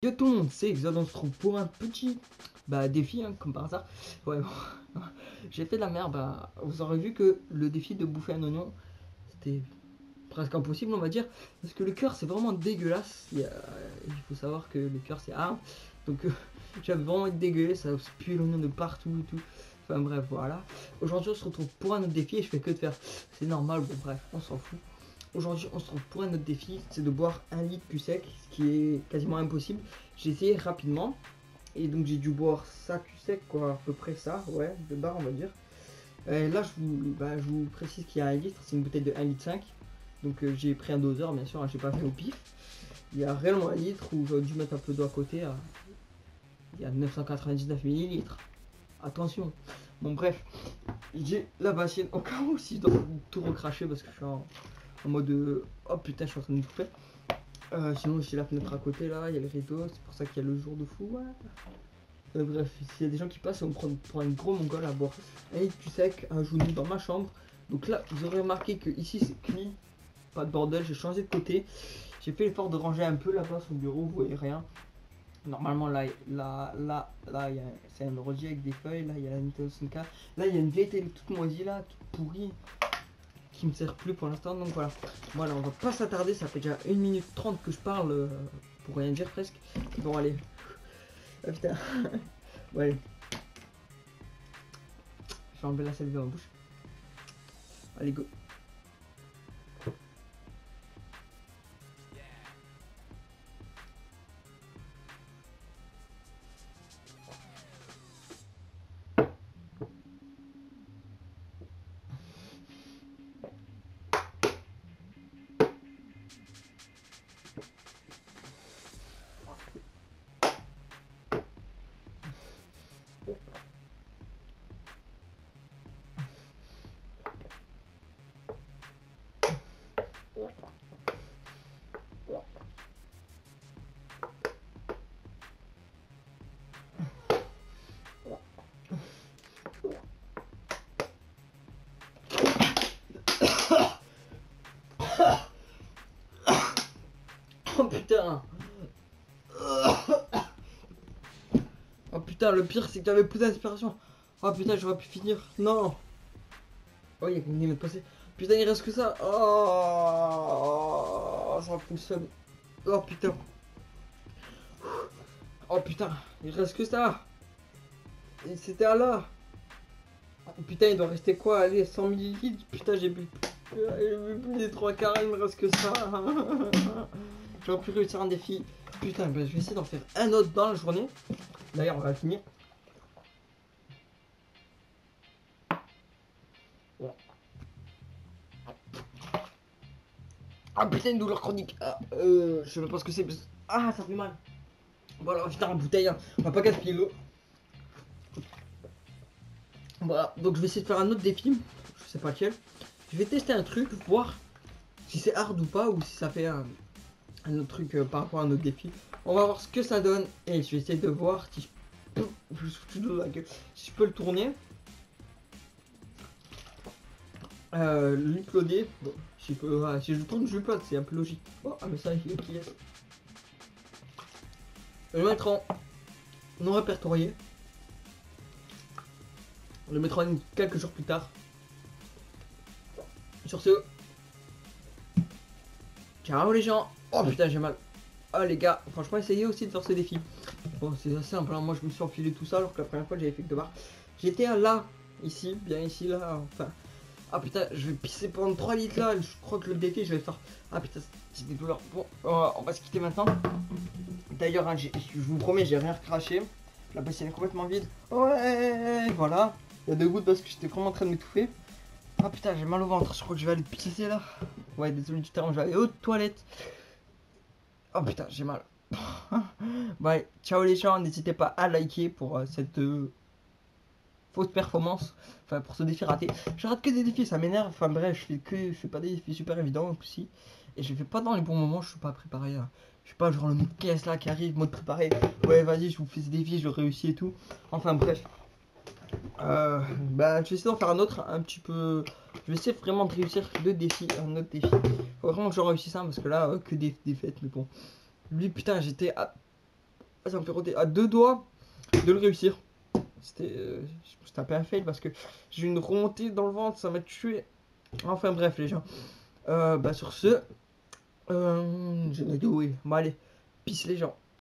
Yo tout le monde, c'est Exode, on se trouve pour un petit défi, hein, comme par hasard. Ouais, bon. J'ai fait de la merde, vous aurez vu que le défi de bouffer un oignon, c'était presque impossible on va dire. Parce que le cœur c'est vraiment dégueulasse, il faut savoir que le cœur c'est hard. Donc j'avais vraiment été dégueulasse, ça pue l'oignon de partout et tout. Enfin bref, voilà. Aujourd'hui on se retrouve pour un autre défi et je fais que de faire, c'est normal, bon bref, on s'en fout. Aujourd'hui, on se retrouve pour un autre défi, c'est de boire 1 litre cul sec, ce qui est quasiment impossible. J'ai essayé rapidement, et donc j'ai dû boire ça cul sec, quoi, à peu près ça, ouais, de barre on va dire. Là, je vous précise qu'il y a 1 litre, c'est une bouteille de 1,5 litre. Donc j'ai pris un doseur, bien sûr, hein, j'ai pas fait au pif. Il y a réellement 1 litre où j'aurais dû mettre un peu d'eau à côté. Il y a 999 millilitres. Attention. Bon, bref, j'ai la bassine au cas où si je dois tout recracher parce que je suis en mode oh putain, je suis en train de me couper. Sinon, j'ai la fenêtre à côté là, il y a le rideau, c'est pour ça qu'il y a le jour de fou. Ouais. Bref, s'il y a des gens qui passent, on me prend une gros mongole à boire 1 litre cul sec, un genou dans ma chambre. Donc là, vous aurez remarqué que ici c'est clean, pas de bordel, j'ai changé de côté. J'ai fait l'effort de ranger un peu là-bas sur le bureau, vous voyez rien. Normalement là, c'est un ordi avec des feuilles, là il y a la Nintendo 64. Là il y a une vieille télé toute moisie là, toute pourrie, qui me sert plus pour l'instant, donc voilà. Voilà, on va pas s'attarder, ça fait déjà 1 minute 30 que je parle, pour rien dire presque. Bon allez. Ah putain. Bon allez. Je vais enlever la salive de ma bouche. Allez go. Oh putain. Oh putain, le pire c'est qu'il y avait plus d'inspiration. Oh putain, j'aurais pu finir. Non. Oh, il y a quelqu'un qui vient de passer. Putain, il reste que ça. Oh, ça fonctionne. Oh putain. Oh putain, il reste que ça. Et c'était un là. Oh, putain, il doit rester quoi? Allez, 100 millilitres. Putain, j'ai bu plus les 3 quarts, il me reste que ça. J'aurais pu réussir un défi. Putain, bah, je vais essayer d'en faire un autre dans la journée. D'ailleurs, on va finir. Ah putain, une douleur chronique. Je sais même pas ce que c'est. Ah, ça fait mal. Voilà, on va finir en bouteille. Hein. On va pas gaspiller l'eau. Voilà, donc je vais essayer de faire un autre défi. Je sais pas lequel. Je vais tester un truc, voir si c'est hard ou pas, ou si ça fait un autre truc par rapport à un autre défi. On va voir ce que ça donne. Et je vais essayer de voir si je peux. Si je peux le tourner. L'uploader. Bon, si je le tourne, je l'upload, c'est un peu logique. Oh, un message qui est. Je vais le mettre en non répertorié. On le mettra en quelques jours plus tard. Sur ce, ciao les gens. Oh putain, j'ai mal. Ah les gars, franchement essayez aussi de faire ce défi. Bon, c'est assez simple, hein. Moi je me suis enfilé tout ça alors que la première fois j'avais fait que 2 barres. J'étais là, ici, bien ici, là, enfin. Ah putain, je vais pisser pendant 3 litres là, je crois que le défi je vais faire. Ah putain, c'est des douleurs. Bon, on va se quitter maintenant. D'ailleurs, hein, je vous promets, j'ai rien recraché. La bassine est complètement vide. Ouais, voilà. Il y a 2 gouttes parce que j'étais vraiment en train de m'étouffer. Ah putain, j'ai mal au ventre, je crois que je vais aller pisser là. Ouais, désolé du terme, je vais aller aux toilettes. Oh putain, j'ai mal. Ouais, ciao les gens, n'hésitez pas à liker pour cette fausse performance. Enfin, pour ce défi raté. Je rate que des défis, ça m'énerve. Enfin bref, je fais pas des défis super évidents aussi. Et je les fais pas dans les bons moments, je suis pas préparé. Je suis pas genre le mode caisse là qui arrive, mode préparé. Ouais, vas-y, je vous fais ce défi, je réussis et tout. Enfin bref. Je vais essayer d'en faire un autre un petit peu. Je vais essayer vraiment de réussir le défi, un autre défi. Faut vraiment que je réussisse ça parce que là, que des défaites, mais bon. Lui, putain, j'étais à Ça me fait roter à deux doigts de le réussir. C'était un peu un fail parce que j'ai eu une remontée dans le ventre, ça m'a tué. Enfin bref les gens. Bah sur ce, j'ai dit oui, bon allez, peace les gens.